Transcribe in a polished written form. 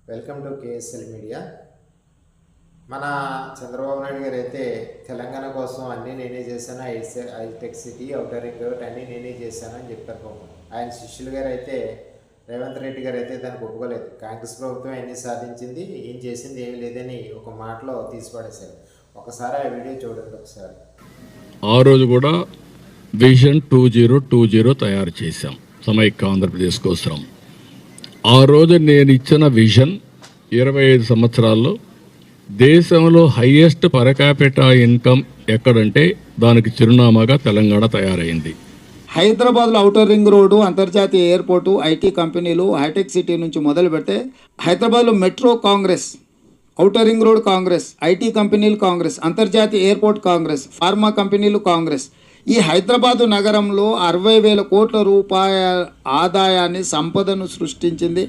Welcome to KSL media. మన చంద్రబాబు నాయుడు గారు అయితే తెలంగాణ కోసం అన్నీ నేనే చేశాను, హైటెక్ సిటీ, ఔటర్ రింగ్ రోడ్ అన్నీ నేనే చేశాను అని చెప్పారు పాపం. ఆయన శిష్యులు గారు అయితే రేవంత్ రెడ్డి గారు అయితే దానికి ఒప్పుకోలేదు. కాంగ్రెస్ ప్రభుత్వం అన్నీ సాధించింది, ఏం చేసింది ఏమీ లేదని ఒక మాటలో తీసిపడేశారు. ఒకసారి ఆ వీడియో చూడండి ఒకసారి. ఆ రోజు కూడా విజన్ 2020 తయారు చేశాం సమైక్య ఆంధ్రప్రదేశ్ కోసం. ఆ రోజు నేను ఇచ్చిన విజన్ 25 సంవత్సరాల్లో దేశంలో హైయెస్ట్ పర్ క్యాపిటా ఇన్కమ్ ఎక్కడంటే దానికి చిరునామాగా తెలంగాణ తయారైంది. హైదరాబాద్లో ఔటర్ రింగ్ రోడ్డు, అంతర్జాతీయ ఎయిర్పోర్టు, ఐటీ కంపెనీలు, హైటెక్ సిటీ నుంచి మొదలు పెడితే హైదరాబాద్లో metro Congress, outer ring road Congress, IT కంపెనీలు కాంగ్రెస్, అంతర్జాతీయ ఎయిర్పోర్ట్ కాంగ్రెస్, ఫార్మా కంపెనీలు కాంగ్రెస్. ఈ హైదరాబాదు నగరంలో 60,000 కోట్ల రూపాయల ఆదాయాన్ని, సంపదను సృష్టించింది